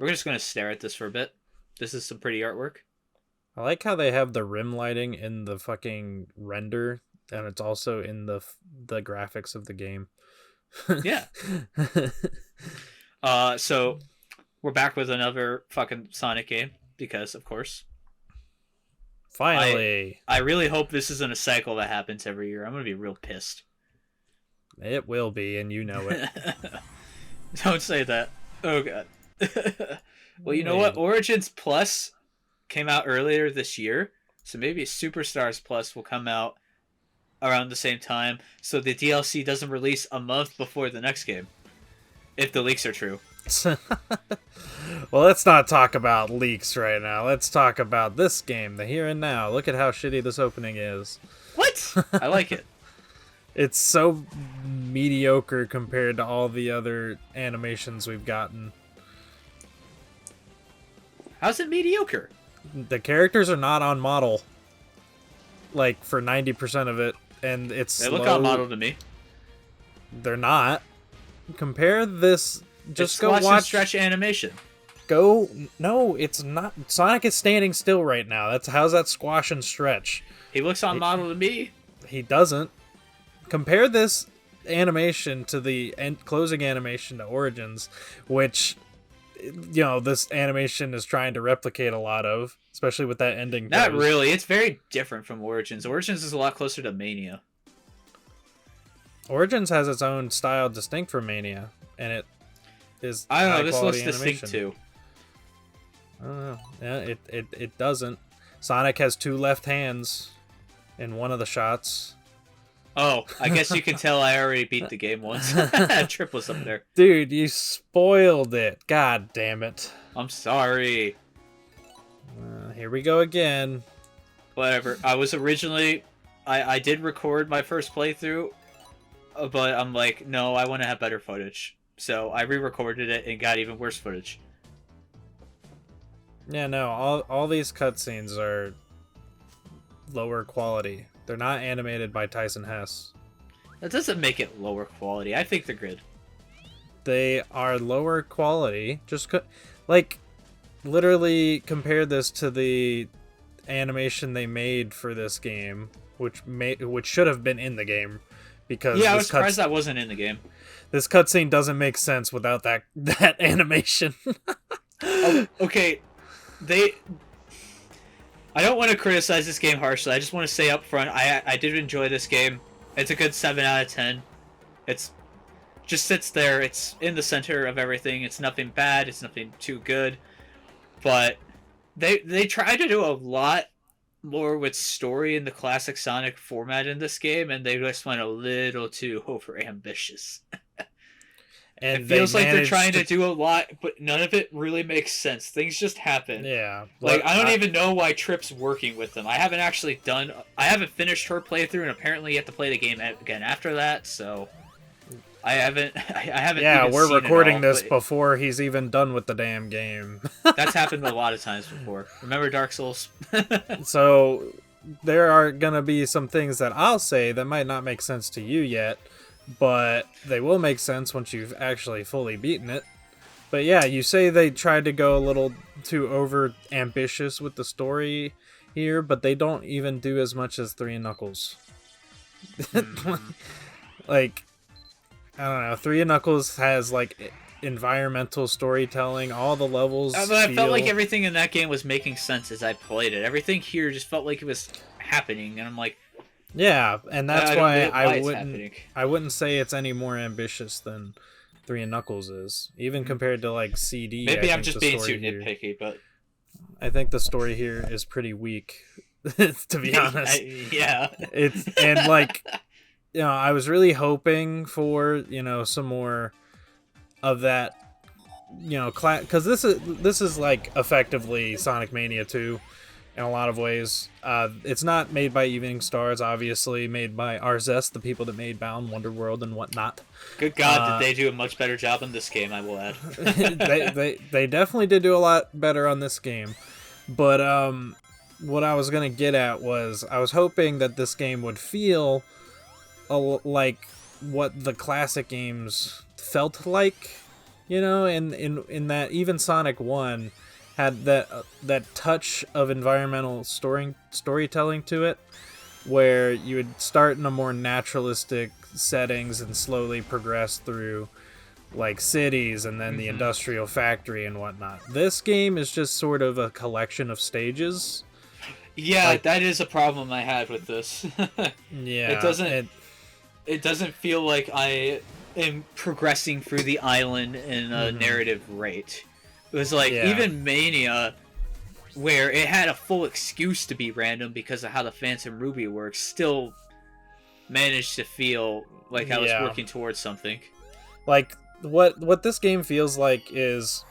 We're just gonna stare at this for a bit. This is some pretty artwork. I like how they have the rim lighting in the fucking render, and it's also in the graphics of the game. Yeah. So we're back with another fucking Sonic game because, of course, Finally, I really hope this isn't a cycle that happens every year. I'm gonna be real pissed. it will be, and you know it. Don't say that. Oh god. Well, you know Hey. what? Origins Plus came out earlier this year, so maybe Superstars Plus will come out around the same time, so the DLC doesn't release a month before the next game, if the leaks are true. Well, let's not talk about leaks right now. Let's talk about this game, the here and now. Look at how shitty this opening is. What? I like it. It's so mediocre compared to all the other animations we've gotten. How's it mediocre? The characters are not on model, like, for 90% of it, and it's They slow. look on model to me. They're not. Compare this. Just It's go squash and watch. stretch animation. Go. No, it's not. Sonic is standing still right now. How's that squash and stretch? He looks on model to me. He doesn't. Compare this animation to the closing animation to Origins, which, you know, this animation is trying to replicate a lot of, especially with that ending. Not pose. really. It's very different from Origins. Origins is a lot closer to Mania. Origins has its own style distinct from Mania, and it is. I don't know. high This quality looks distinct animation. too. I don't know. Yeah, it doesn't. Sonic has two left hands in one of the shots. Oh, I guess you can tell I already beat the game once. Trip was up there. Dude, you spoiled it. God damn it. I'm sorry. Here we go again. Whatever. I was originally... I did record my first playthrough, but I'm like, no, I want to have better footage. So I re-recorded it and got even worse footage. Yeah, no, all these cutscenes are lower quality. They're not animated by Tyson Hess. That doesn't make it lower quality. I think they're good. They are lower quality. Like, literally compare this to the animation they made for this game, which should have been in the game, because Yeah, I was surprised that wasn't in the game. this cutscene doesn't make sense without that animation. Oh, okay, I don't want to criticize this game harshly. I just want to say up front, I did enjoy this game. It's a good 7 out of 10. It's just sits there. It's in the center of everything. It's nothing bad. It's nothing too good. But they try to do a lot more with story in the classic Sonic format in this game, and they just went a little too over ambitious. And It feels they like they're managed trying to do a lot, but none of it really makes sense. Things just happen. Yeah. Like, I don't even know why Trip's working with them. I haven't finished her playthrough, and apparently you have to play the game again after that, so I haven't Yeah, even we're seen it recording all, this but before he's even done with the damn game. that's happened a lot of times before. Remember Dark Souls? So there are gonna be some things that I'll say that might not make sense to you yet, but they will make sense once you've actually fully beaten it. But yeah, you say they tried to go a little too over ambitious with the story here, but they don't even do as much as 3 and Knuckles. Like, I don't know, 3 and Knuckles has like environmental storytelling, all the levels But I felt like feel- everything in that game was making sense as I played it. Everything here just felt like it was happening, and I'm like, Yeah, and that's I don't why get why it's happening. I wouldn't say it's any more ambitious than 3 and Knuckles is, even compared to like CD. Maybe I I'm think just the being too story here- nitpicky, but I think the story here is pretty weak, to be honest. Yeah. It's and like, you know, I was really hoping for, you know, some more of that, you know, because this is like effectively Sonic Mania 2 in a lot of ways. It's not made by Evening Stars, obviously made by Arzest, the people that made Bound, Wonderworld, and whatnot. Good God, did they do a much better job in this game, I will add. they definitely did do a lot better on this game, but what I was gonna get at was I was hoping that this game would feel like what the classic games felt like, You know, in that even Sonic 1 had that touch of environmental storytelling to it, where you would start in a more naturalistic settings and slowly progress through like cities and then the industrial factory and whatnot. This game is just sort of a collection of stages. Yeah, Like- that is a problem I had with this. Yeah, It doesn't feel like I am progressing through the island in a narrative rate. It was like, Yeah. even Mania, where it had a full excuse to be random because of how the Phantom Ruby works, still managed to feel like I was Yeah. working towards something. like what this game feels like is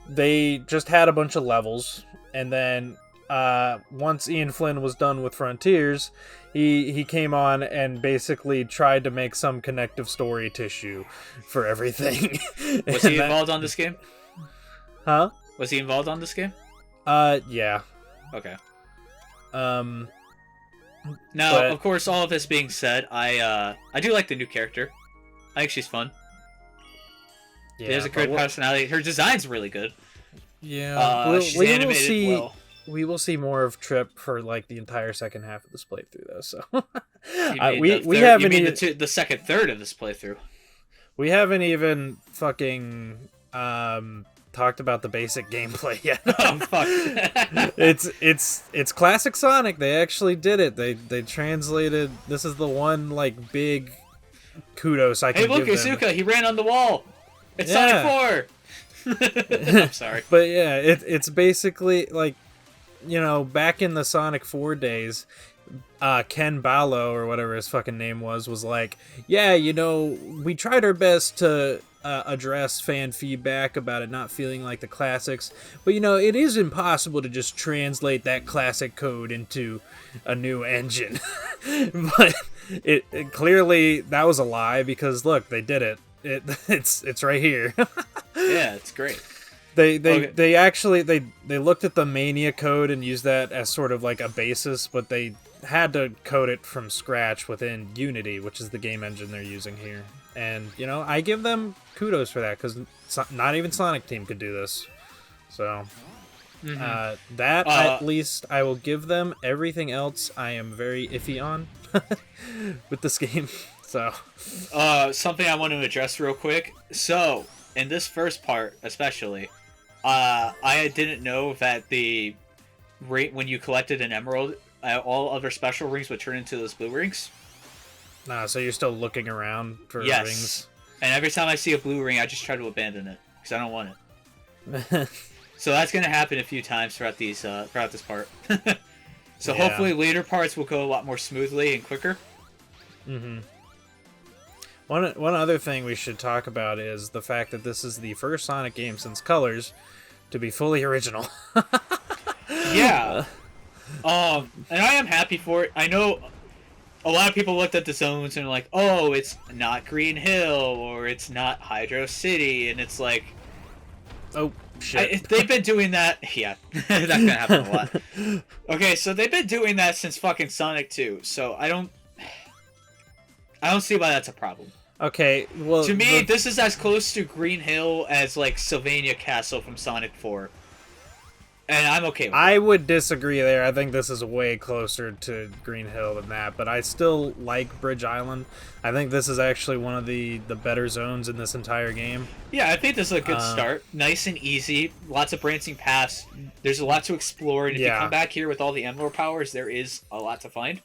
they just had a bunch of levels, and then once Ian Flynn was done with Frontiers, he came on and basically tried to make some connective story tissue for everything. Was he involved on this game? Huh? Was he involved on this game? Yeah. Okay. Um Now, But- of course, all of this being said, I do like the new character. I think she's fun. yeah, She has a but good we'll- personality. Her design's really good. Yeah, She's we will animated see. well. We will see more of Trip for like the entire second half of this playthrough, though. So You we mean we you haven't mean even, the second third of this playthrough. we haven't even fucking talked about the basic gameplay yet. Oh fuck! It's classic Sonic. They actually did it. They translated. This is the one like big kudos I Hey, can look, give them. Izuka, he ran on the wall. It's Yeah. Sonic 4. I'm sorry. But yeah, it's basically like, you know, back in the Sonic 4 days, Ken Ballo or whatever his fucking name was like, yeah, you know, we tried our best to address fan feedback about it not feeling like the classics, but you know, it is impossible to just translate that classic code into a new engine. But it clearly that was a lie, because look, they did it. It's right here. Yeah, it's great. They actually they looked at the Mania code and used that as sort of like a basis, but they had to code it from scratch within Unity, which is the game engine they're using here. And you know, I give them kudos for that, because not even Sonic Team could do this. So that at least I will give them. Everything else I am very iffy on with this game. So Something I want to address real quick. So, in this first part, especially, I didn't know that the rate when you collected an emerald, all other special rings would turn into those blue rings. so you're still looking around for Yes. rings. And every time I see a blue ring, I just try to abandon it because I don't want it. So that's gonna happen a few times throughout this part. So Yeah. hopefully later parts will go a lot more smoothly and quicker. One other thing we should talk about is the fact that this is the first Sonic game since Colors to be fully original. Yeah. And I am happy for it. I know a lot of people looked at the zones and were like, oh, it's not Green Hill or it's not Hydro City, and it's like, Oh shit! they've been doing that. Yeah, that's gonna happen a lot. Okay, so they've been doing that since fucking Sonic 2. So I don't see why that's a problem. Okay, well, To me, this is as close to Green Hill as like Sylvania Castle from Sonic 4, and I'm okay with it. I would disagree there. I think this is way closer to Green Hill than that, but I still like Bridge Island. I think this is actually one of the better zones in this entire game. Yeah, I think this is a good start. Nice and easy. Lots of branching paths. There's a lot to explore, and if you Yeah. come back here with all the Emerald powers, there is a lot to find.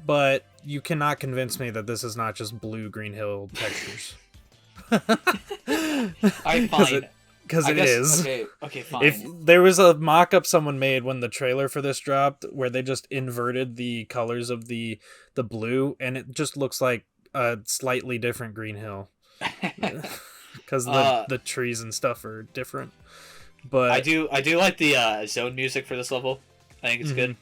But you cannot convince me that this is not just blue Green Hill textures. I fine. Because I it guess, is. Okay, fine. If there was a mock-up someone made when the trailer for this dropped, where they just inverted the colors of the blue, and it just looks like a slightly different Green Hill, because the trees and stuff are different. But I do like the zone music for this level. I think it's good.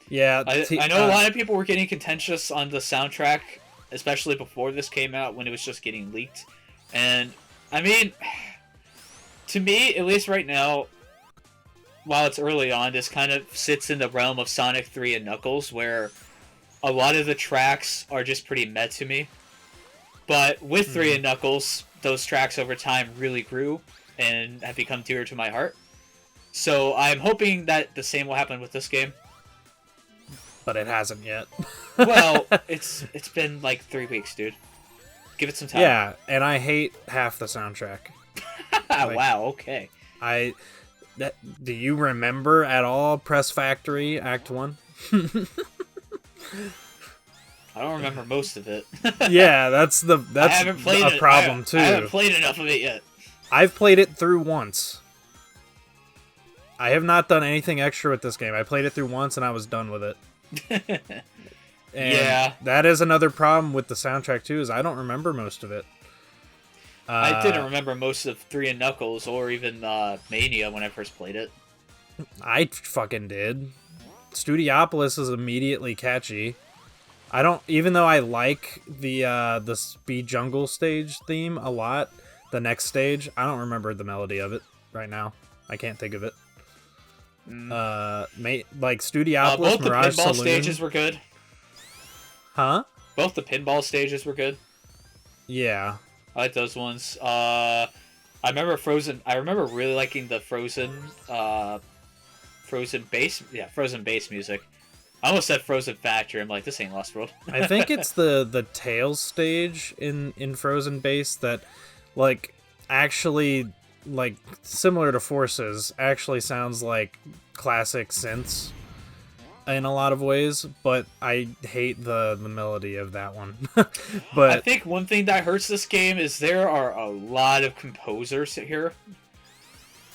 yeah, I know a lot of people were getting contentious on the soundtrack, especially before this came out when it was just getting leaked. And I mean, to me, at least right now, while it's early on, this kind of sits in the realm of Sonic 3 and Knuckles, where a lot of the tracks are just pretty meh to me. But with Three and Knuckles, those tracks over time really grew and have become dear to my heart. So I'm hoping that the same will happen with this game. But it hasn't yet. Well, it's been like 3 weeks, dude. Give it some time. Yeah, and I hate half the soundtrack. Wow, okay. Do you remember at all Press Factory Act 1? I don't remember most of it. Yeah, that's I haven't played a problem too. I haven't played enough of it yet. I've played it through once. I have not done anything extra with this game. I played it through once and I was done with it. And yeah, that is another problem with the soundtrack too, is I don't remember most of it. I didn't remember most of Three and Knuckles or even Mania when I first played it. I fucking did. Studiopolis is immediately catchy. I don't, even though I like the Speed Jungle stage theme a lot, the next stage, I don't remember the melody of it right now. I can't think of it. Like Studiopolis, both the Mirage pinball Saloon. stages were good. Huh? Both the pinball stages were good. Yeah. I like those ones. I remember Frozen. I remember really liking the Frozen bass. Yeah, Frozen bass music. I almost said Frozen Factory. I'm like, this ain't Lost World. I think it's the Tails stage in Frozen Base that, like, actually, like, similar to Forces, actually sounds like classic synths in a lot of ways, but I hate the melody of that one. But I think one thing that hurts this game is there are a lot of composers here.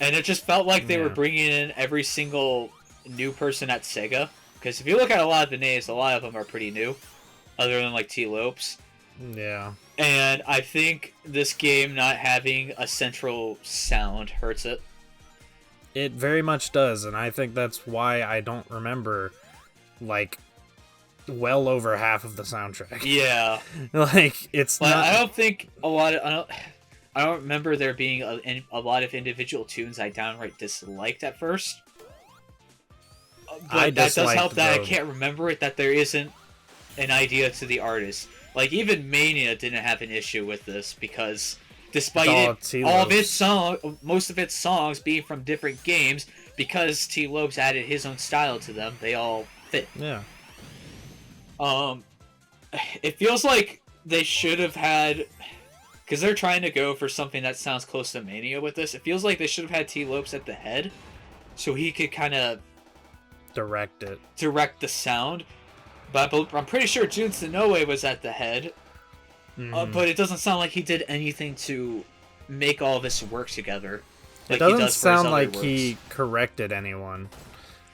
And it just felt like they were bringing in every single new person at Sega. Because if you look at a lot of the names, a lot of them are pretty new, other than like T. Lopes. Yeah. And I think this game not having a central sound hurts it. It very much does, and I think that's why I don't remember, like, well over half of the soundtrack. Yeah. Like, it's but not... I don't think a lot of... I don't remember there being a lot of individual tunes I downright disliked at first. But that does help that I can't remember it, that there isn't an idea to the artist. Like, even Mania didn't have an issue with this, because despite most of its songs being from different games, because T. Lopes added his own style to them, they all fit. Yeah. It feels like they should have had... Because they're trying to go for something that sounds close to Mania with this. It feels like they should have had T. Lopes at the head, so he could kind of... direct the sound. But I'm pretty sure Jun Sonoe was at the head. But it doesn't sound like he did anything to make all this work together. Like, it doesn't sound like he corrected anyone.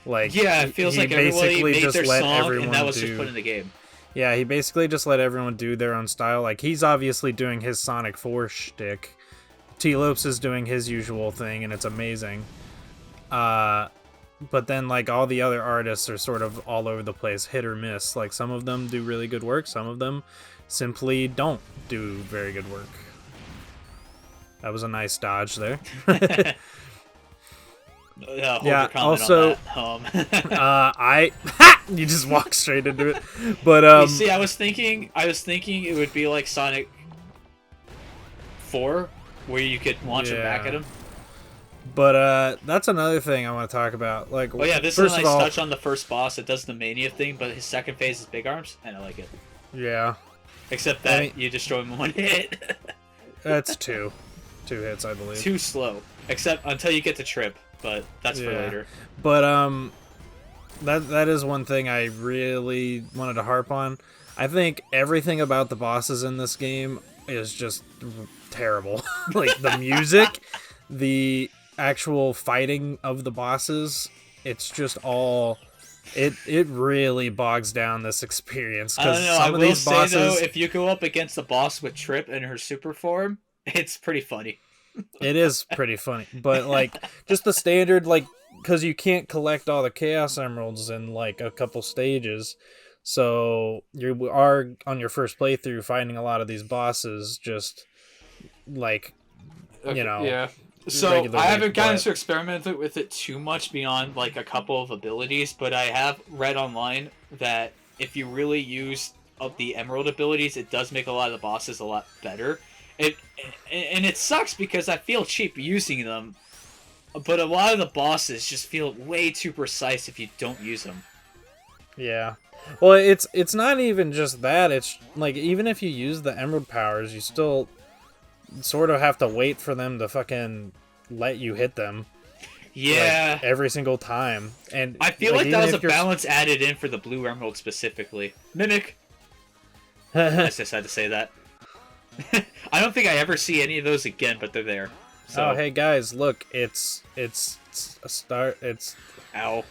Like, yeah, it feels like everybody made their song and that was just put in the game. Yeah, he basically just let everyone do their own style. Like, he's obviously doing his Sonic 4 shtick. T. Lopes is doing his usual thing, and it's amazing. But then, like, all the other artists are sort of all over the place, hit or miss. Like, some of them do really good work, some of them simply don't do very good work. That was a nice dodge there. Yeah, also, you just walk straight into it. But you see, I was thinking it would be like Sonic 4, where you could launch it back at him. But that's another thing I want to talk about. Like, oh yeah, this is a nice touch on the first boss. It does the Mania thing, but his second phase is Big Arms, and I like it. Yeah. Except that you destroy him in one hit. That's two hits, I believe. Too slow. Except until you get to Trip, but that's for later. But that is one thing I really wanted to harp on. I think everything about the bosses in this game is just terrible. Like, the music, the actual fighting of the bosses, it's just all... It really bogs down this experience. I don't know, I will say, though, if you go up against the boss with Trip in her super form, it's pretty funny. It is pretty funny. But, like, just the standard, like, because you can't collect all the Chaos Emeralds in, like, a couple stages. So you are, on your first playthrough, finding a lot of these bosses just, like, you know... Yeah. So, I haven't gotten to experiment with it too much beyond, like, a couple of abilities, but I have read online that if you really use of the Emerald abilities, it does make a lot of the bosses a lot better. And it sucks because I feel cheap using them, but a lot of the bosses just feel way too precise if you don't use them. Yeah. Well, it's not even just that. It's like even if you use the emerald powers, you still sort of have to wait for them to fucking let you hit them. Yeah. Like, every single time. And I feel like that was a you're... balance added in for the blue emerald specifically. Mimic. I just had to say that. I don't think I ever see any of those again, but they're there. So. Oh, hey guys, look, it's a start. It's Ow.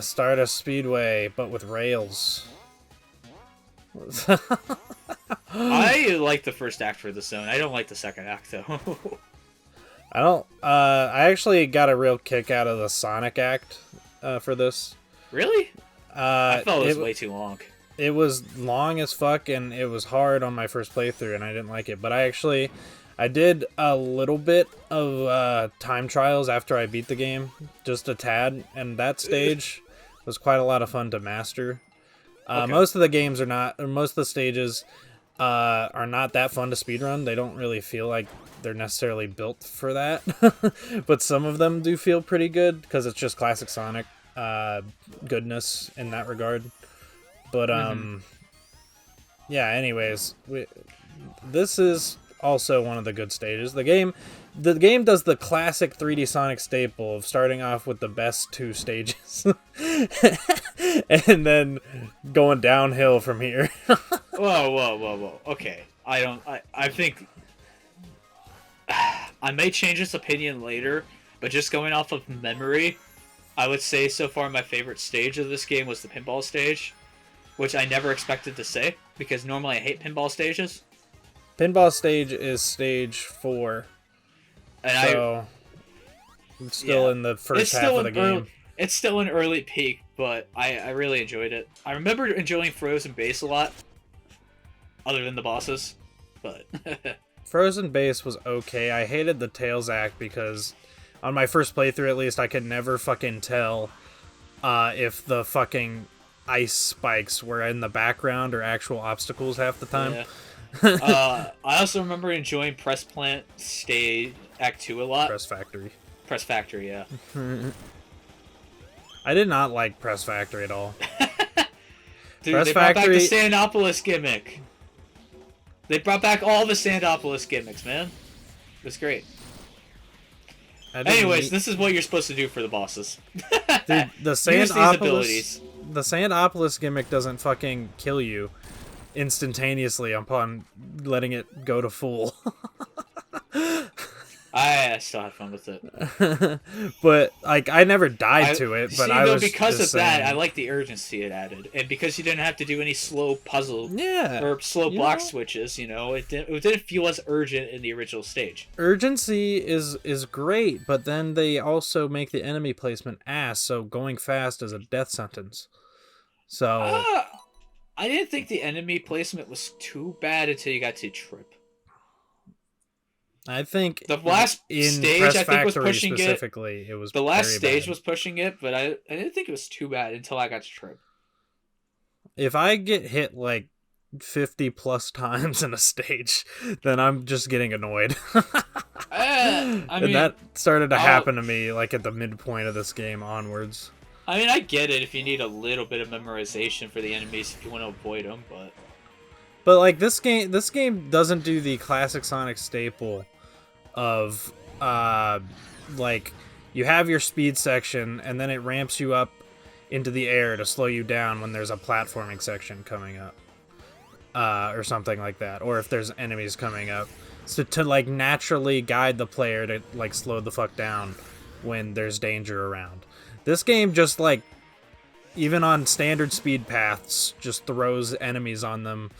Stardust Speedway, but with rails. I like the first act for the zone. I don't like the second act though. I don't. I actually got a real kick out of the Sonic act for this. Really? I felt it was way too long. It was long as fuck, and it was hard on my first playthrough, and I didn't like it. But I did a little bit of time trials after I beat the game, just a tad, and that stage was quite a lot of fun to master. Okay. Most of the stages are not that fun to speedrun. They don't really feel like they're necessarily built for that, but some of them do feel pretty good because it's just classic Sonic goodness in that regard. But yeah. Anyways, this is also one of the good stages. The game does the classic 3D Sonic staple of starting off with the best two stages and then going downhill from here. Whoa. Okay. I think I may change this opinion later, but just going off of memory, I would say so far my favorite stage of this game was the pinball stage, which I never expected to say because normally I hate pinball stages. Pinball stage is stage 4. And so it's still in the first half of the game. It's still an early peak, but I really enjoyed it. I remember enjoying Frozen Base a lot, other than the bosses, but... Frozen Base was okay. I hated the Tails act because on my first playthrough at least I could never fucking tell if the fucking ice spikes were in the background or actual obstacles half the time. Yeah. I also remember enjoying Press Plant Stage Act 2 a lot. Press Factory, yeah. I did not like Press Factory at all. Dude, Press Factory... brought back the Sandopolis gimmick. They brought back all the Sandopolis gimmicks, man. It was great. Anyways, this is what you're supposed to do for the bosses. Dude, the Sandopolis gimmick doesn't fucking kill you instantaneously upon letting it go to full. I still had fun with it. But like I never died to it, but I was because of that, I like the urgency it added. And because you didn't have to do any slow puzzle or slow block switches, it didn't feel as urgent in the original stage. Urgency is great, but then they also make the enemy placement ass, so going fast is a death sentence. So I didn't think the enemy placement was too bad until you got to Trip. I think the last stage I think was pushing specifically, it was the last stage bad. Was pushing it, but I didn't think it was too bad until I got to Trip. If I get hit like 50 plus times in a stage, then I'm just getting annoyed. And that started to happen to me like at the midpoint of this game onwards. I mean, I get it if you need a little bit of memorization for the enemies if you want to avoid them, but like this game doesn't do the classic Sonic staple of like you have your speed section and then it ramps you up into the air to slow you down when there's a platforming section coming up or something like that, or if there's enemies coming up, so to like naturally guide the player to like slow the fuck down when there's danger around. This game just like even on standard speed paths, just throws enemies on them,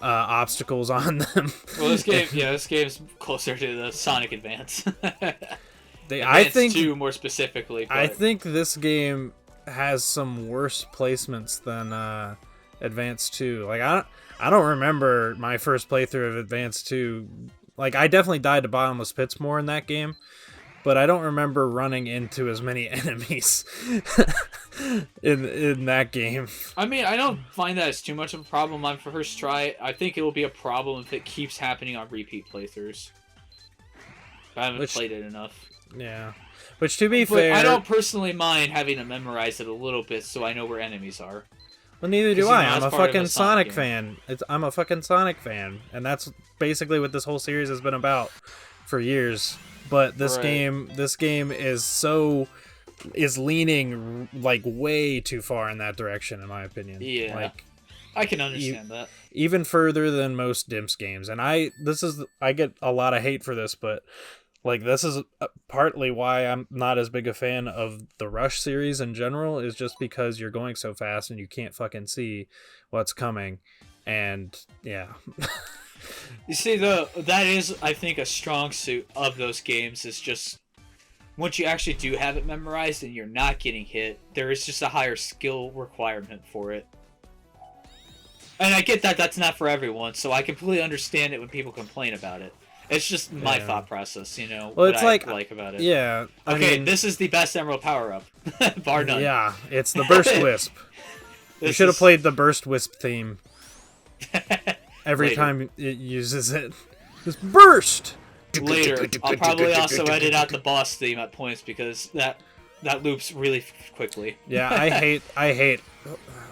obstacles on them. Well, this game's closer to the Sonic Advance. I think 2 more specifically. But... I think this game has some worse placements than Advance 2. Like I don't remember my first playthrough of Advance 2. Like I definitely died to Bottomless Pits more in that game, but I don't remember running into as many enemies in that game. I mean, I don't find that as too much of a problem on first try. I think it will be a problem if it keeps happening on repeat playthroughs. I haven't played it enough. Yeah. Which, to be But fair, I don't personally mind having to memorize it a little bit so I know where enemies are. well, neither do 'Cause, you I. know, I'm that's a part of a fucking Sonic Sonic fan. I'm a fucking Sonic fan, and that's basically what this whole series has been about for years. But this game is leaning like way too far in that direction, in my opinion. Yeah. Like, I can understand that. even further than most Dimps games. And I get a lot of hate for this, but like, this is partly why I'm not as big a fan of the Rush series in general, is just because you're going so fast and you can't fucking see what's coming. And yeah. You see, that is, I think, a strong suit of those games is just once you actually do have it memorized and you're not getting hit, there is just a higher skill requirement for it. And I get that that's not for everyone, so I completely understand it when people complain about it. It's just my thought process, you know, well, what it's I like about it. Yeah. Okay, this is the best Emerald power-up, bar none. Yeah, it's the Burst Wisp. You should have played the Burst Wisp theme every Later. time it uses it. Just burst! Later, I'll probably also edit out the boss theme at points because that loops really quickly. Yeah, I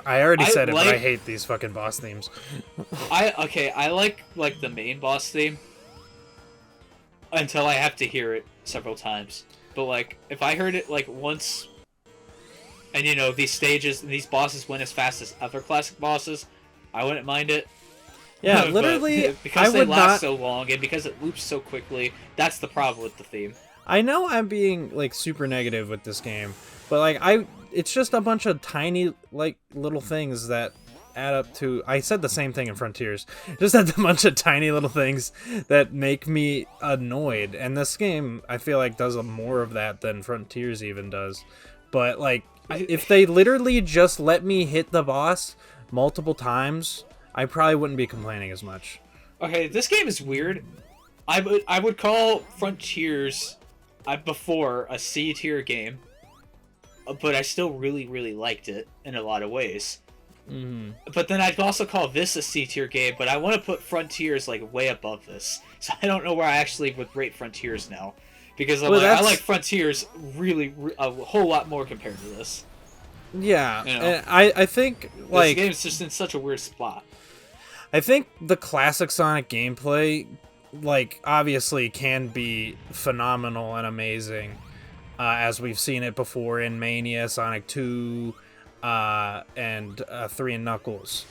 already said it, but I like- hate these fucking boss themes. I like the main boss theme until I have to hear it several times. But like if I heard it like once, and you know these bosses went as fast as other classic bosses, I wouldn't mind it. Yeah, But literally, because I they would last not. so long and because it loops so quickly, that's the problem with the theme. I know I'm being like super negative with this game, but like it's just a bunch of tiny like little things that add up to. I said the same thing in Frontiers. Just a bunch of tiny little things that make me annoyed, and this game I feel like does more of that than Frontiers even does. But like, if they literally just let me hit the boss multiple times, I probably wouldn't be complaining as much. Okay, this game is weird. I would call Frontiers before a C tier game, but I still really, really liked it in a lot of ways. Mm-hmm. But then I'd also call this a C tier game, but I want to put Frontiers like way above this. So I don't know where I actually would rate Frontiers now, because I like Frontiers really a whole lot more compared to this. Yeah, You know? and I think like this game's just in such a weird spot. I think the classic Sonic gameplay, like, obviously can be phenomenal and amazing, as we've seen it before in Mania, Sonic 2, and 3 and Knuckles.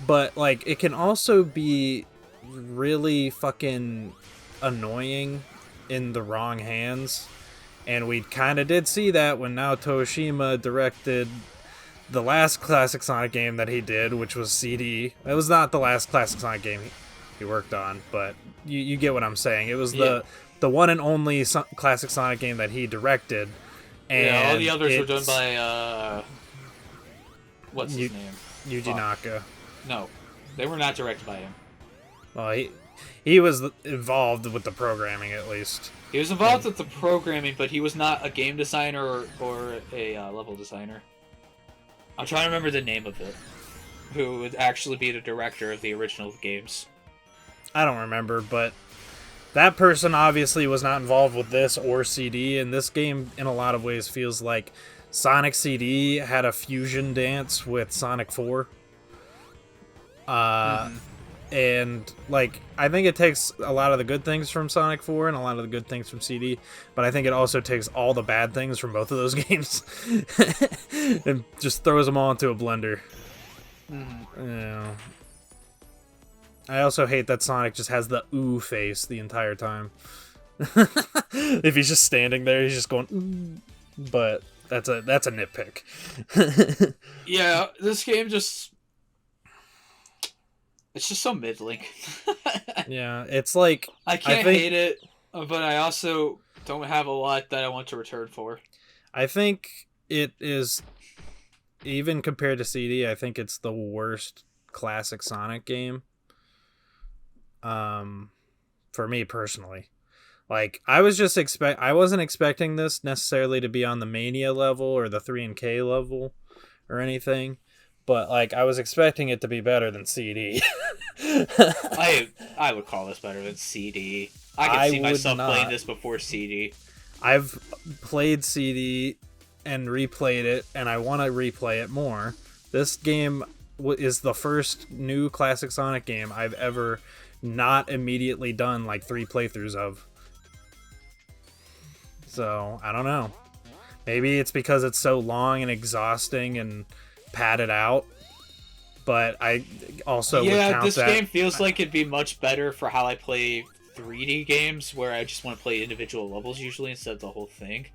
But, like, it can also be really fucking annoying in the wrong hands. And we kind of did see that when Naoto Oshima directed the last classic Sonic game that he did, which was CD. It was not the last classic Sonic game he worked on, but you get what I'm saying. It was the one and only classic Sonic game that he directed. And yeah, all the others were done by what's his name? Yuji Naka. No, they were not directed by him. Well, he was involved with the programming, at least. He was involved with the programming, but he was not a game designer or a level designer. I'm trying to remember the name of it. Who would actually be the director of the original games. I don't remember, but that person obviously was not involved with this or CD, and this game in a lot of ways feels like Sonic CD had a fusion dance with Sonic 4. And, like, I think it takes a lot of the good things from Sonic 4 and a lot of the good things from CD, but I think it also takes all the bad things from both of those games and just throws them all into a blender. Yeah. I also hate that Sonic just has the ooh face the entire time. If he's just standing there, he's just going ooh. But that's a nitpick. Yeah, this game it's just so middling. Yeah, it's like I can't hate it, but I also don't have a lot that I want to return for. I think it is, even compared to CD, I think it's the worst classic Sonic game. For me personally. Like I wasn't expecting this necessarily to be on the Mania level or the 3K level or anything, but like I was expecting it to be better than CD. I would call this better than CD. I could I see would myself playing not. this before CD. I've played CD and replayed it, and I want to replay it more. This game is the first new classic Sonic game I've ever not immediately done like 3 playthroughs of. So, I don't know. Maybe it's because it's so long and exhausting and padded out. But I also would count this that. game feels like it'd be much better for how I play 3D games, where I just want to play individual levels usually instead of the whole thing.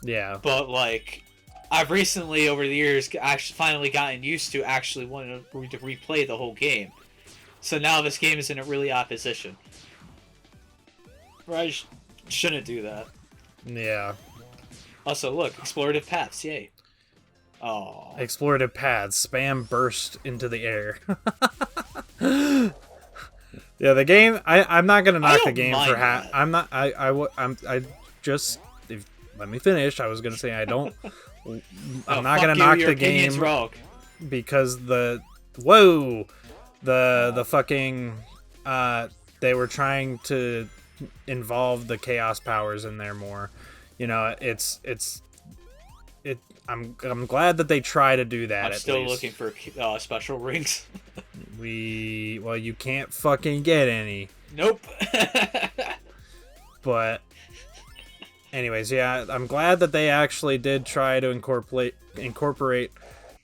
Yeah. But like, I've recently over the years actually finally gotten used to actually wanting to replay the whole game. So now this game is in a really odd position. Where I shouldn't do that. Yeah. Also, look, explorative paths, yay. Oh. Explorative paths, spam burst into the air. Yeah, the game. I'm not gonna knock the game for that. I'm not. I just. Let me finish. I was gonna say I don't. I'm not gonna knock the game wrong. because the fucking they were trying to involve the chaos powers in there more. You know, I'm glad that they try to do that. I'm still looking for special rings. Well, you can't fucking get any. Nope. But anyways, yeah, I'm glad that they actually did try to incorporate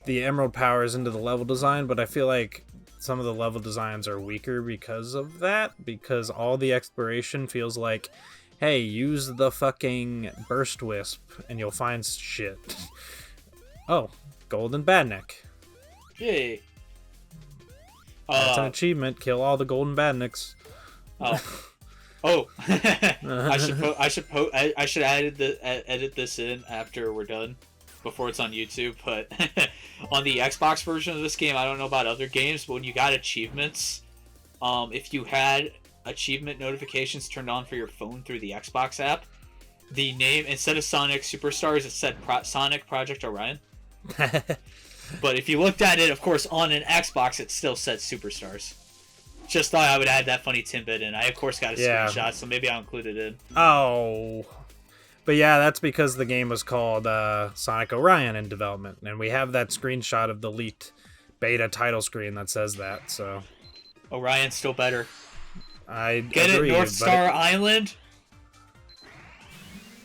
the emerald powers into the level design, but I feel like some of the level designs are weaker because of that, because all the exploration feels like, hey, use the fucking burst wisp and you'll find shit. Oh, golden badnik. Yay. That's an achievement. Kill all the golden badniks. Oh. I should edit this in after we're done, before it's on YouTube. But on the Xbox version of this game, I don't know about other games, but when you got achievements, if you had achievement notifications turned on for your phone through the Xbox app, the name, instead of Sonic Superstars, it said Sonic Project Orion. But if you looked at it, of course, on an Xbox, it still said Superstars. Just thought I would add that funny tidbit in. I, of course, got a screenshot, so maybe I'll include it in. Oh. But yeah, that's because the game was called Sonic Orion in development, and we have that screenshot of the leaked beta title screen that says that, so... Orion's still better. I Get agree, it, North Star Island?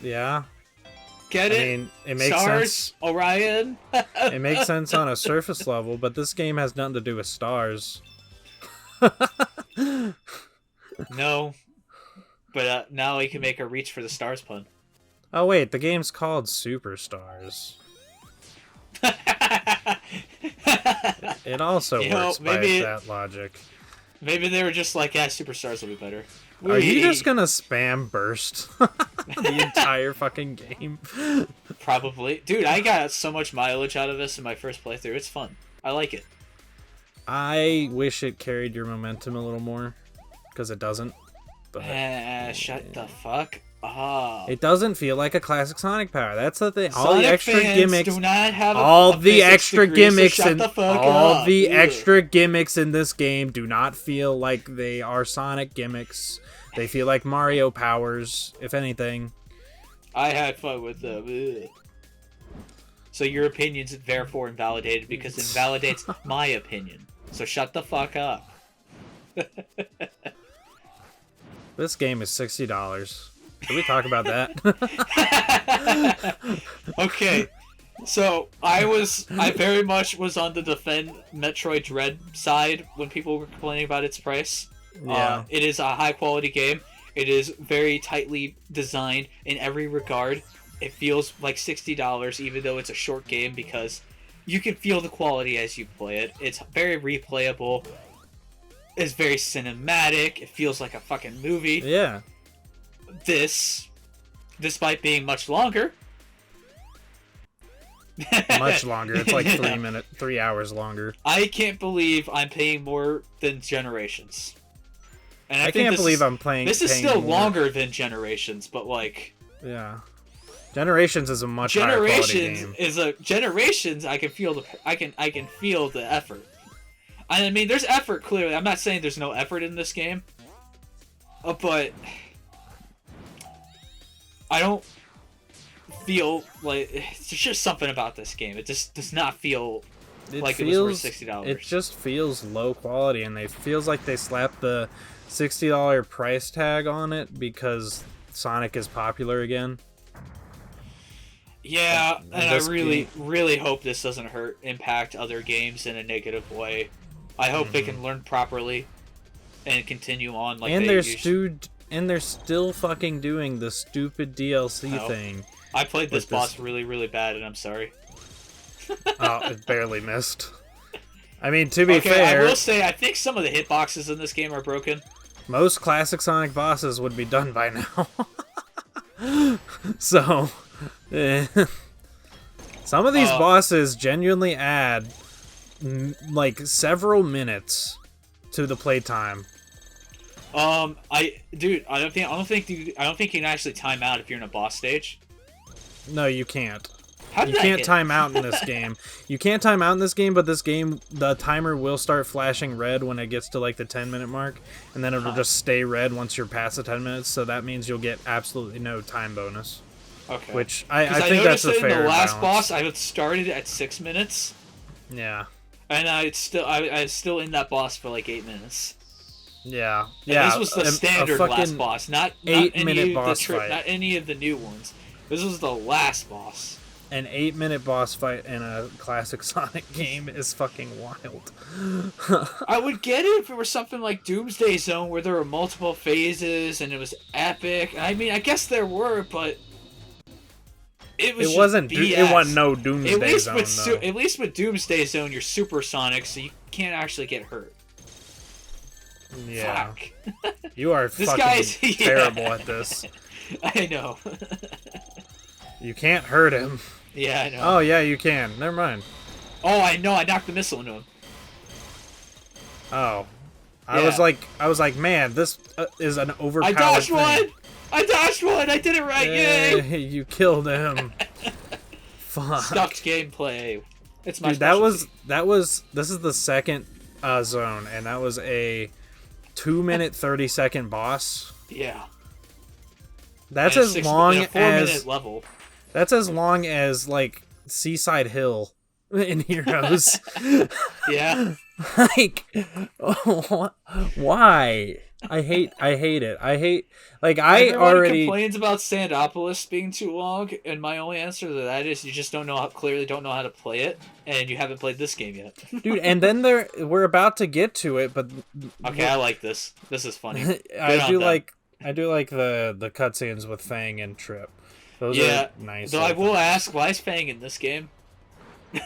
Yeah. Get it? I mean, it makes Stars, sense. Orion? It makes sense on a surface level, but this game has nothing to do with stars. No. But now we can make a reach for the stars pun. Oh wait, the game's called Superstars. It also works by that logic. Maybe they were just like, yeah, Superstars will be better. Are you just gonna spam burst the entire fucking game? Probably. Dude, I got so much mileage out of this in my first playthrough. It's fun. I like it. I wish it carried your momentum a little more, because it doesn't. But, shut the fuck up. It doesn't feel like a classic Sonic power. That's the thing. All the extra gimmicks do not have all the extra gimmicks in extra gimmicks in this game do not feel like they are Sonic gimmicks. They feel like Mario powers, if anything. I had fun with them. Ugh. So your opinion's therefore invalidated because it invalidates my opinion. So shut the fuck up. This game is $60. Can we talk about that? Okay. So I very much was on the defend Metroid Dread side when people were complaining about its price. Yeah. It is a high quality game. It is very tightly designed in every regard. It feels like $60 even though it's a short game because you can feel the quality as you play it. It's very replayable. It's very cinematic. It feels like a fucking movie. Yeah. This, despite being much longer. Much longer. It's like 3 hours longer. I can't believe I'm paying more than Generations. And I think can't this believe is, I'm playing. This is paying still more. longer than Generations, but like Generations is a much higher quality game. Generations. I can feel the effort. I mean, there's effort clearly. I'm not saying there's no effort in this game, but I don't feel like there's just something about this game. It just does not feel it was worth $60. It just feels low quality, and it feels like they slapped the $60 price tag on it because Sonic is popular again. Yeah, and I really hope this doesn't impact other games in a negative way. I hope they can learn properly and continue on like and they're still fucking doing the stupid DLC thing. I played this boss really bad, and I'm sorry. Oh, it barely missed. I mean, to be fair, I will say I think some of the hitboxes in this game are broken. Most classic Sonic bosses would be done by now. So, some of these bosses genuinely add like several minutes to the playtime. I don't think you can actually time out if you're in a boss stage. No, you can't. You can't time out in this game. You can't time out in this game, but this game, the timer will start flashing red when it gets to like the 10-minute mark, and then it'll just stay red once you're past the 10 minutes, so that means you'll get absolutely no time bonus. Okay. Which I think that's a fair balance. In the last boss, I started at 6 minutes. Yeah. And I was still in that boss for like 8 minutes. Yeah. And this was the standard last boss, not 8-minute boss fight. Not any of the new ones. This was the last boss. An 8-minute boss fight in a classic Sonic game is fucking wild. I would get it if it were something like Doomsday Zone where there were multiple phases and it was epic. I mean, I guess there were, but it wasn't no Doomsday Zone though. At least with Doomsday Zone, you're supersonic, so you can't actually get hurt. Yeah. Fuck. You are fucking terrible at this. I know. You can't hurt him. Yeah, I know. Oh, yeah, you can. Never mind. Oh, I know. I knocked the missile into him. Oh. I was like, man, this is an overpowered I dodged thing. one! I did it right! Yay! You killed him. Fuck. Stuffed gameplay. It's my Dude, this is the second zone, and that was a 2-minute 30-second boss. Yeah. That's as long as 4-minute level. That's as long as like Seaside Hill in Heroes. Yeah. Like, why? I hate it. Everyone complains about Sandopolis being too long, and my only answer to that is you just clearly don't know how to play it, and you haven't played this game yet. Dude, and then we're about to get to it, but okay, I like this. This is funny. I do like the cutscenes with Fang and Trip. Those are nice. Though I will ask, why is Fang in this game?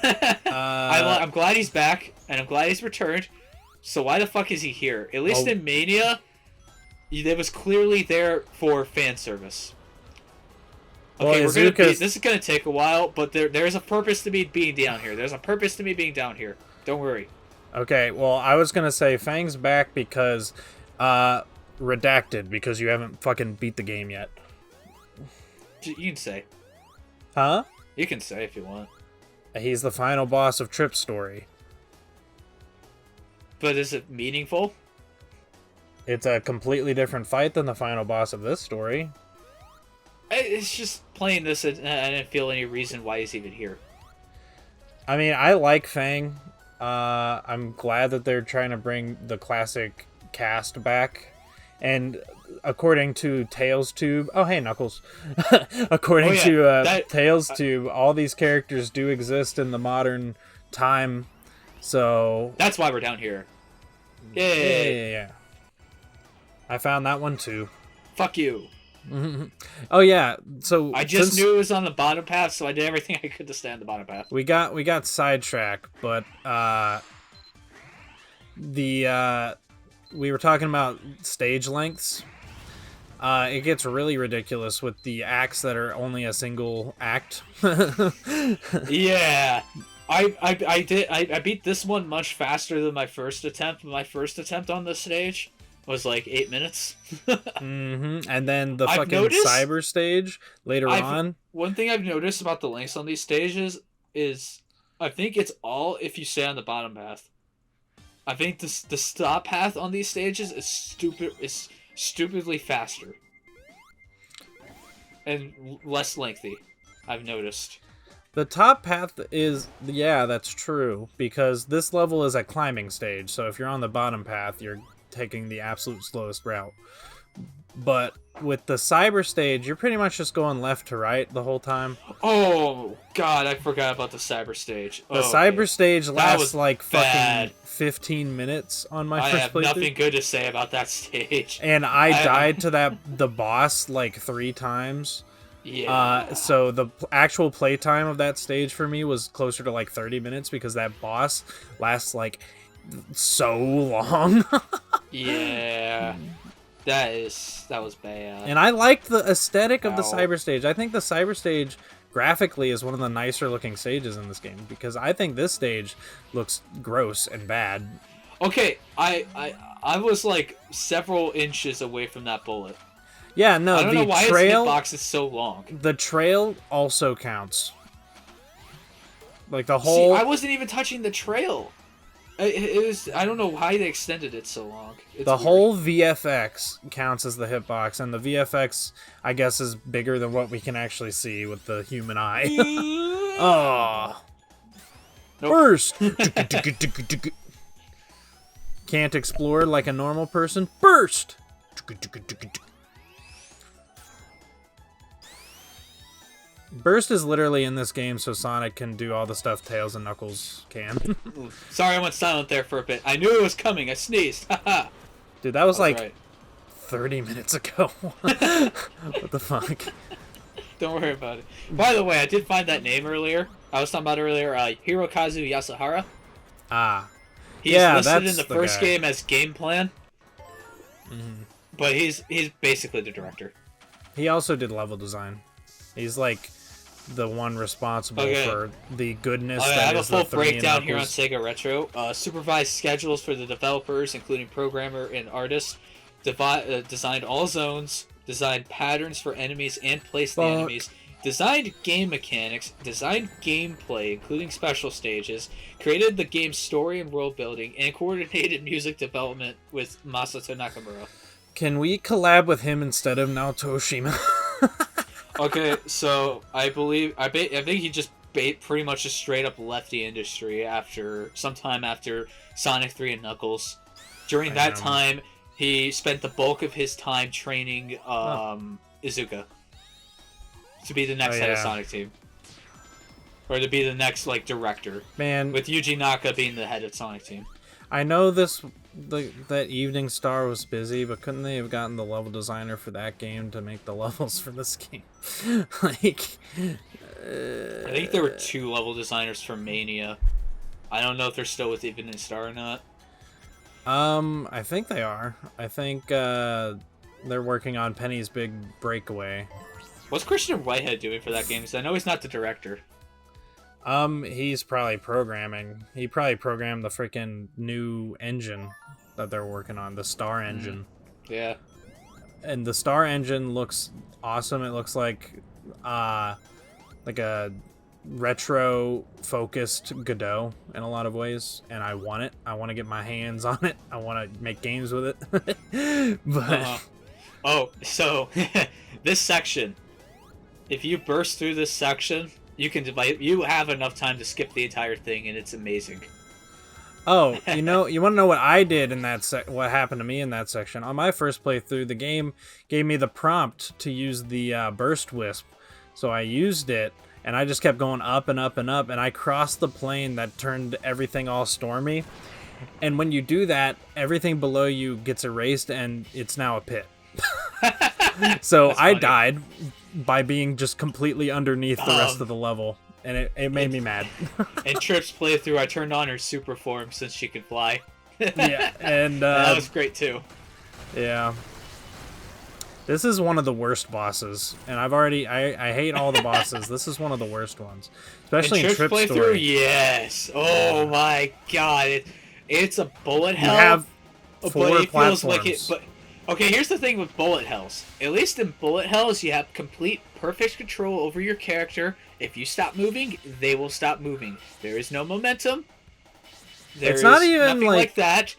I'm glad he's back, and I'm glad he's returned. So why the fuck is he here? At least in Mania, it was clearly there for fan service. Okay, this is gonna take a while, but there's a purpose to me being down here. There's a purpose to me being down here. Don't worry. Okay, well, I was gonna say Fang's back because, redacted, because you haven't fucking beat the game yet. You can say. Huh? You can say if you want. He's the final boss of Trip's story. But is it meaningful? It's a completely different fight than the final boss of this story. It's just playing this, and I didn't feel any reason why he's even here. I mean, I like Fang. I'm glad that they're trying to bring the classic cast back. And according to TalesTube... Oh, hey, Knuckles. According to TalesTube, all these characters do exist in the modern time. So... That's why we're down here. Yeah. I found that one, too. Fuck you. Oh, yeah. So I just knew it was on the bottom path, so I did everything I could to stay on the bottom path. We got sidetracked, but we were talking about stage lengths. It gets really ridiculous with the acts that are only a single act. Yeah. I beat this one much faster than my first attempt on this stage. was like 8 minutes. And then the I've fucking noticed- cyber stage later on. One thing I've noticed about the links on these stages is I think it's all if you stay on the bottom path. I think the stop path on these stages is stupidly faster and less lengthy. I've noticed. The top path is, yeah, that's true, because this level is a climbing stage, so if you're on the bottom path, you're taking the absolute slowest route. But with the cyber stage, you're pretty much just going left to right the whole time. Oh god, I forgot about the cyber stage. The cyber stage lasts was like bad. fucking 15 minutes on my I first have playthrough. nothing good to say about that stage. And I died to the boss like 3 times. Yeah. So the actual playtime of that stage for me was closer to like 30 minutes because that boss lasts like so long. Yeah. That was bad. And I liked the aesthetic of the Ow. cyber stage. I think the cyber stage graphically is one of the nicer looking stages in this game because I think this stage looks gross and bad. Okay, I was like several inches away from that bullet. Yeah, no, I don't know why the trail, its hitbox is so long. the trail also counts. Like the See, whole, I wasn't even touching the trail. It was. I don't know why they extended it so long. It's the weird. whole VFX counts as the hitbox, and the VFX, I guess, is bigger than what we can actually see with the human eye. Oh, Nope. burst! Can't explore like a normal person. Burst! Burst is literally in this game so Sonic can do all the stuff Tails and Knuckles can. Sorry, I went silent there for a bit. I knew it was coming. I sneezed. Haha. Dude, that was like Right. 30 minutes ago. What the fuck? Don't worry about it. By the way, I did find that name earlier. I was talking about earlier. Hirokazu Yasuhara. Ah. He's Yeah, listed in that's the the first guy. game as game plan, Mhm. but he's basically the director. He also did level design. He's like the one responsible Okay. for the goodness I that have a is full the 3 and breakdown here on Knuckles. Sega Retro. Supervised schedules for the developers, including programmer and artist. Designed all zones. Designed patterns for enemies and placed the Fuck. enemies. Designed game mechanics. Designed gameplay, including special stages. Created the game's story and world building. And coordinated music development with Masato Nakamura. Can we collab with him instead of Naoto Oshima? Okay, so I think he just pretty much just straight up left the industry sometime after Sonic 3 and Knuckles. During that Damn. time, he spent the bulk of his time training Izuka to be the next head of yeah. Sonic Team, or to be the next like director, Man, with Yuji Naka being the head of Sonic Team. I know that Evening Star was busy, but couldn't they have gotten the level designer for that game to make the levels for this game? Like, I think there were 2 level designers for Mania. I don't know if they're still with Evening Star or not. I think they are. I think they're working on Penny's Big Breakaway. What's Christian Whitehead doing for that game? 'Cause I know he's not the director. He's probably programming. He probably programmed the freaking new engine that they're working on, the Star Engine. Yeah. And the Star Engine looks awesome. It looks like a retro focused Godot in a lot of ways, and I want it. I want to get my hands on it. I want to make games with it. But Oh, so this section, if you burst through this section, you have enough time to skip the entire thing, and it's amazing. oh, you want to know what I did in that what happened to me in that section? On my first playthrough, the game gave me the prompt to use the burst wisp, so I used it, and I just kept going up and up and up, and I crossed the plane that turned everything all stormy. And when you do that, everything below you gets erased, and it's now a pit. So That's I funny. died by being just completely underneath the rest of the level, and it made me mad. In Trip's playthrough, I turned on her super form since she could fly. Yeah, and That was great too. yeah. This is one of the worst bosses, and I hate all the bosses. This is one of the worst ones, especially in Trip's Trip's playthrough, story. yes. Oh my god, it's a bullet You hell. have four it feels like it. platforms. But okay, here's the thing with bullet hells. At least in bullet hells, you have complete, perfect control over your character. If you stop moving, they will stop moving. There is no momentum. It's not is even nothing like that.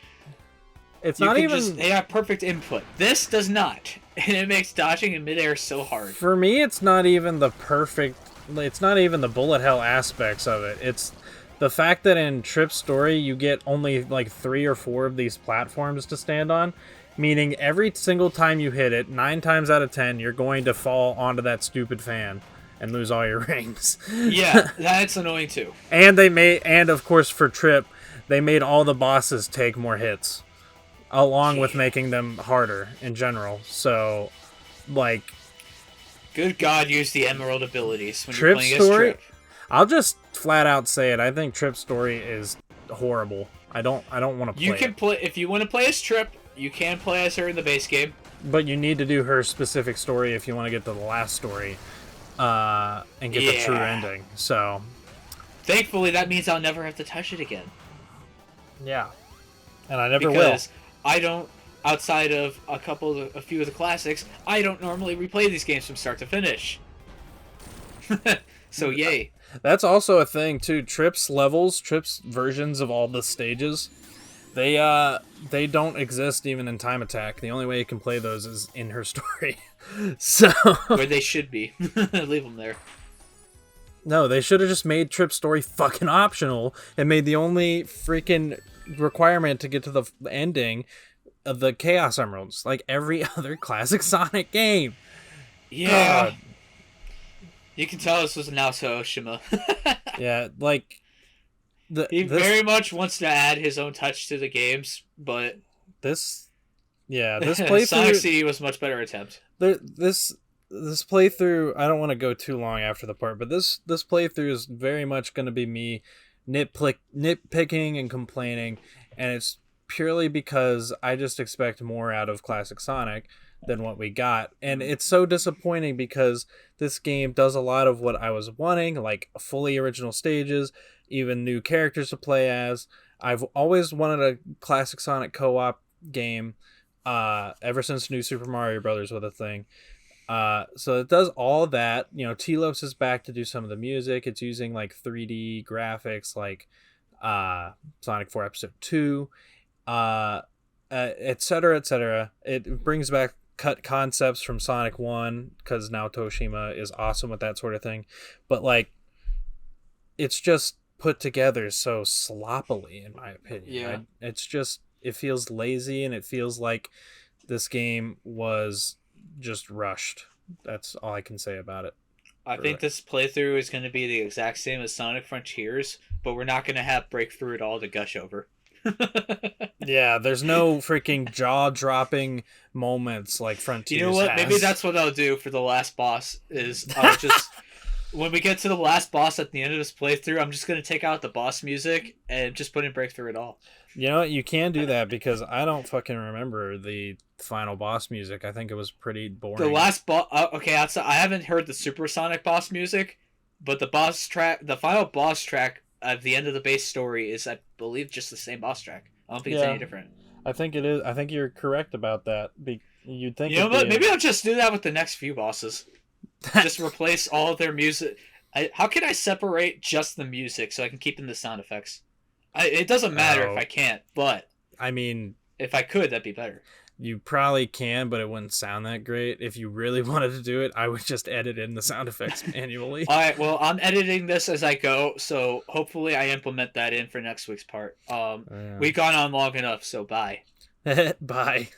it's You not can even just they have perfect input. This does not, and it makes dodging in midair so hard. for me. It's not even the perfect. It's not even the bullet hell aspects of it. It's the fact that in Trip's story you get only like 3 or 4 of these platforms to stand on, meaning every single time you hit it, 9 times out of 10, you're going to fall onto that stupid fan and lose all your rings. Yeah, that's annoying too. And of course for Trip, they made all the bosses take more hits, along with making them harder in general. So, like, Good God, use the emerald abilities when you're Trip's playing as story. Trip. I'll just flat out say it. I think Trip's story is horrible. I don't want to play You can it. play if you want to play as Trip. You can play as her in the base game. But you need to do her specific story if you want to get to the last story, and get the true Yeah. ending. So, Thankfully, that means I'll never have to touch it again. yeah, and I never Because I don't, outside of a few of the classics, I don't normally replay these games from start to finish. So yay. will. That's also a thing too. Trip's levels, Trip's versions of all the stages, they don't exist even in Time Attack. The only way you can play those is in her story. So Where they should be. Leave them there. no, they should have just made Trip's story fucking optional and made the only freaking requirement to get to the ending of the Chaos Emeralds, like every other classic Sonic game. Yeah. God. You can tell this was Naoto Oshima. Yeah, like He this very much wants to add his own touch to the games, but this Sonic Sonic playthrough. CD was a much better attempt. This playthrough. I don't want to go too long after the part, but this playthrough is very much going to be me nitpicking and complaining, and it's purely because I just expect more out of classic Sonic than what we got, and it's so disappointing because this game does a lot of what I was wanting, like fully original stages, even new characters to play as. I've always wanted a classic Sonic co-op game, ever since New Super Mario Brothers was a thing. So it does all that. You know, T-Lopes is back to do some of the music. It's using like 3D graphics, like Sonic 4 Episode 2, etc., etc. It brings back cut concepts from Sonic 1 because now Toshima is awesome with that sort of thing. But like, it's just put together so sloppily, in my opinion. Yeah. It's just, it feels lazy, and it feels like this game was just rushed. That's all I can say about it. I think this playthrough is going to be the exact same as Sonic Frontiers, but we're not going to have break through it all to gush over. Yeah, there's no freaking jaw-dropping moments like Frontiers You know what? has. Maybe that's what I'll do for the last boss. Is I'll just when we get to the last boss at the end of this playthrough, I'm just going to take out the boss music and just put in break through it all. You know what? You can do that because I don't fucking remember the final boss music. I think it was pretty boring. The last boss. Okay, outside, I haven't heard the Supersonic boss music, but the boss track, the final boss track at the end of the base story is, I believe, just the same boss track. I don't think it's any different. I think it is. I think you're correct about that. You'd think. You know it'd what? be- Maybe I'll just do that with the next few bosses. Just replace all of their music. How can I separate just the music so I can keep in the sound effects? It doesn't matter Oh. if I can't, but I mean, if I could, that'd be better. you probably can, but it wouldn't sound that great. If you really wanted to do it, I would just edit in the sound effects manually. All right, well, I'm editing this as I go, so hopefully I implement that in for next week's part. Yeah. We've gone on long enough, so bye. Bye.